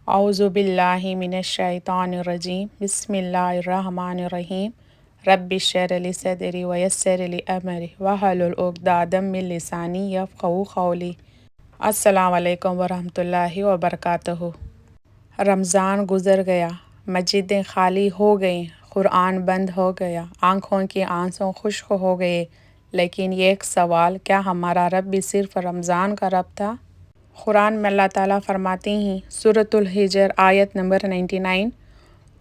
اعوذ باللہ من الشیطان الرجیم بسم اللہ الرحمن الرحیم رب اشرح لی صدری ویسر لی امری واحلل عقدۃ من لسانی یفقہوا قولی۔ السلام علیکم ورحمۃ اللہ وبرکاتہ۔ رمضان گزر گیا، مسجدیں خالی ہو گئیں، قرآن بند ہو گیا، آنکھوں کے آنسوں خشک ہو گئے، لیکن یہ ایک سوال، کیا ہمارا رب بھی صرف رمضان کا رب تھا؟ قرآن میں اللہ تعالیٰ فرماتے ہیں، سورۃ الحجر آیت نمبر 99،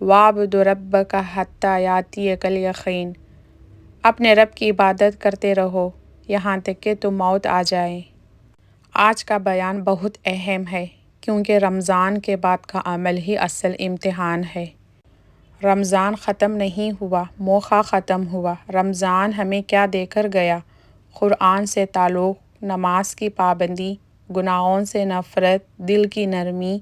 وَاعْبُدْ رَبَّكَ حَتَّىٰ يَأْتِيَكَ الْيَقِینُ، اپنے رب کی عبادت کرتے رہو یہاں تک کہ تم موت آ جائے۔ آج کا بیان بہت اہم ہے، کیونکہ رمضان کے بعد کا عمل ہی اصل امتحان ہے۔ رمضان ختم نہیں ہوا، موقع ختم ہوا۔ رمضان ہمیں کیا دے کر گیا؟ قرآن سے تعلق، نماز کی پابندی، گناہوں سے نفرت، دل کی نرمی۔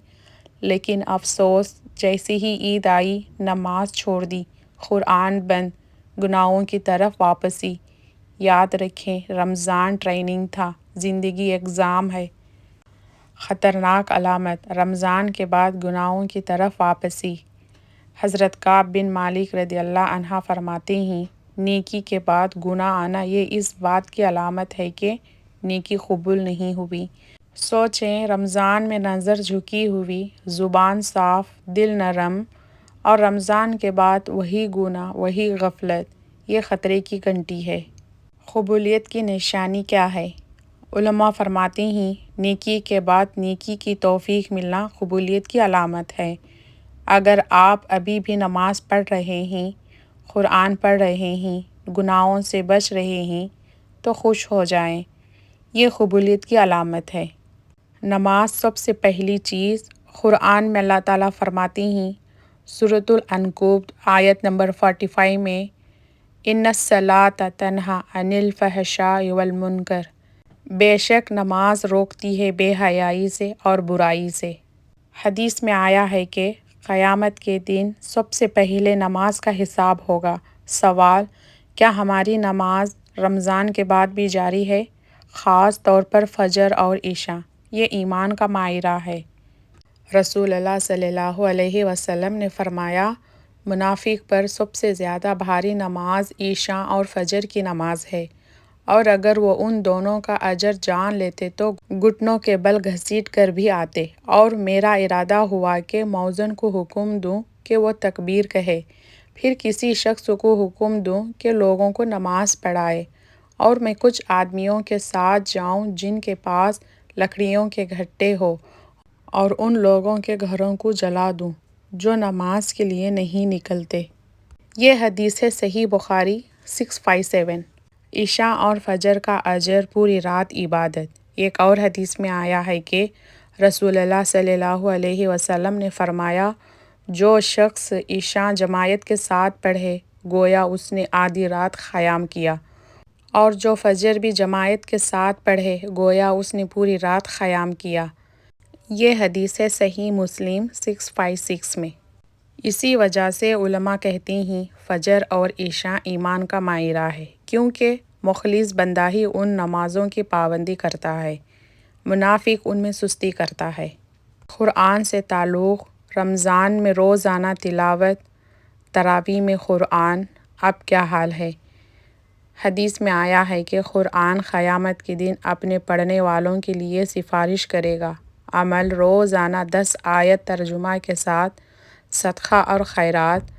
لیکن افسوس، جیسے ہی عید آئی، نماز چھوڑ دی، قرآن بند، گناہوں کی طرف واپسی۔ یاد رکھیں، رمضان ٹریننگ تھا، زندگی ایگزام ہے۔ خطرناک علامت، رمضان کے بعد گناہوں کی طرف واپسی۔ حضرت کعب بن مالک رضی اللہ عنہ فرماتے ہیں، نیکی کے بعد گناہ آنا یہ اس بات کی علامت ہے کہ نیکی قبول نہیں ہوئی۔ سوچیں، رمضان میں نظر جھکی ہوئی، زبان صاف، دل نرم، اور رمضان کے بعد وہی گناہ، وہی غفلت، یہ خطرے کی گھنٹی ہے۔ قبولیت کی نشانی کیا ہے؟ علماء فرماتے ہیں، نیکی کے بعد نیکی کی توفیق ملنا قبولیت کی علامت ہے۔ اگر آپ ابھی بھی نماز پڑھ رہے ہیں، قرآن پڑھ رہے ہیں، گناہوں سے بچ رہے ہیں، تو خوش ہو جائیں، یہ قبولیت کی علامت ہے۔ نماز سب سے پہلی چیز۔ قرآن میں اللہ تعالیٰ فرماتے ہیں، سورۃ العنکبوت آیت نمبر 45 میں، اِنَّ الصَّلَاةَ تَنْہَیٰ عَنِ الْفَحْشَاءِ وَالْمُنکَرِ، بے شک نماز روکتی ہے بے حیائی سے اور برائی سے۔ حدیث میں آیا ہے کہ قیامت کے دن سب سے پہلے نماز کا حساب ہوگا۔ سوال، کیا ہماری نماز رمضان کے بعد بھی جاری ہے؟ خاص طور پر فجر اور عشاء، یہ ایمان کا معیار ہے۔ رسول اللہ صلی اللہ علیہ وسلم نے فرمایا، منافق پر سب سے زیادہ بھاری نماز عشاء اور فجر کی نماز ہے، اور اگر وہ ان دونوں کا اجر جان لیتے تو گھٹنوں کے بل گھسیٹ کر بھی آتے۔ اور میرا ارادہ ہوا کہ مؤذن کو حکم دوں کہ وہ تکبیر کہے، پھر کسی شخص کو حکم دوں کہ لوگوں کو نماز پڑھائے، اور میں کچھ آدمیوں کے ساتھ جاؤں جن کے پاس لکڑیوں کے گھٹے ہوں، اور ان لوگوں کے گھروں کو جلا دوں جو نماز کے لیے نہیں نکلتے۔ یہ حدیث ہے صحیح بخاری 657۔ عشاء اور فجر کا اجر، پوری رات عبادت۔ ایک اور حدیث میں آیا ہے کہ رسول اللہ صلی اللہ علیہ وسلم نے فرمایا، جو شخص عشاء جماعت کے ساتھ پڑھے گویا اس نے آدھی رات قیام کیا، اور جو فجر بھی جماعت کے ساتھ پڑھے گویا اس نے پوری رات قیام کیا۔ یہ حدیث ہے صحیح مسلم 656 میں۔ اسی وجہ سے علماء کہتے ہیں، فجر اور عشاء ایمان کا معیار ہے، کیونکہ مخلص بندہ ہی ان نمازوں کی پابندی کرتا ہے، منافق ان میں سستی کرتا ہے۔ قرآن سے تعلق، رمضان میں روزانہ تلاوت، تراویح میں قرآن، اب کیا حال ہے؟ حدیث میں آیا ہے کہ قرآن قیامت کے دن اپنے پڑھنے والوں کے لیے سفارش کرے گا۔ عمل، روزانہ 10 آیت ترجمہ کے ساتھ صدقہ اور خیرات۔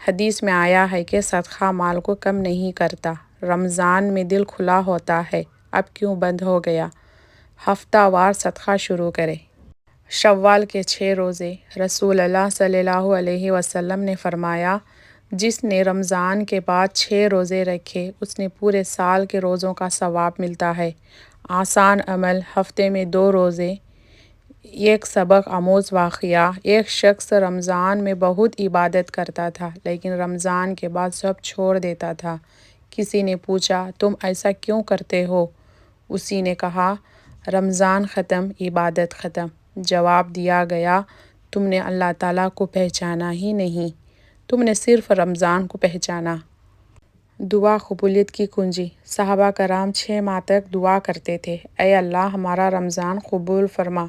حدیث میں آیا ہے کہ صدقہ مال کو کم نہیں کرتا۔ رمضان میں دل کھلا ہوتا ہے، اب کیوں بند ہو گیا؟ ہفتہ وار صدقہ شروع کرے۔ شوال کے 6 روزے۔ رسول اللہ صلی اللہ علیہ وسلم نے فرمایا، جس نے رمضان کے بعد 6 روزے رکھے اس نے پورے سال کے روزوں کا ثواب ملتا ہے۔ آسان عمل، ہفتے میں 2 روزے۔ ایک سبق آموز واقعہ، ایک شخص رمضان میں بہت عبادت کرتا تھا، لیکن رمضان کے بعد سب چھوڑ دیتا تھا۔ کسی نے پوچھا، تم ایسا کیوں کرتے ہو؟ اسی نے کہا، رمضان ختم، عبادت ختم۔ جواب دیا گیا، تم نے اللہ تعالیٰ کو پہچانا ہی نہیں، تم نے صرف رمضان کو پہچانا۔ دعا قبولیت کی کنجی۔ صحابہ کرام 6 ماہ تک دعا کرتے تھے، اے اللہ ہمارا رمضان قبول فرما۔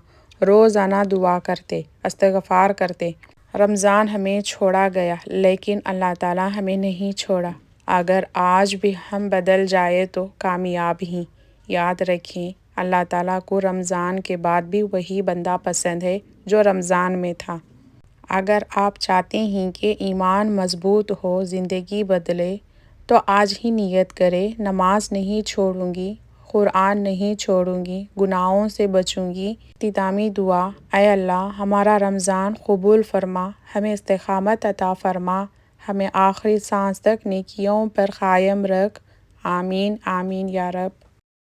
روزانہ دعا کرتے، استغفار کرتے۔ رمضان ہمیں چھوڑا گیا لیکن اللہ تعالیٰ ہمیں نہیں چھوڑا۔ اگر آج بھی ہم بدل جائے تو کامیاب ہی۔ یاد رکھیں، اللہ تعالیٰ کو رمضان کے بعد بھی وہی بندہ پسند ہے جو رمضان میں تھا۔ اگر آپ چاہتے ہیں کہ ایمان مضبوط ہو، زندگی بدلے، تو آج ہی نیت کریں، نماز نہیں چھوڑوں گی، قرآن نہیں چھوڑوں گی، گناہوں سے بچوں گی۔ اختتامی دعا: اے اللہ، ہمارا رمضان قبول فرما، ہمیں استقامت عطا فرما، ہمیں آخری سانس تک نیکیوں پر قائم رکھ۔ آمین آمین یا رب۔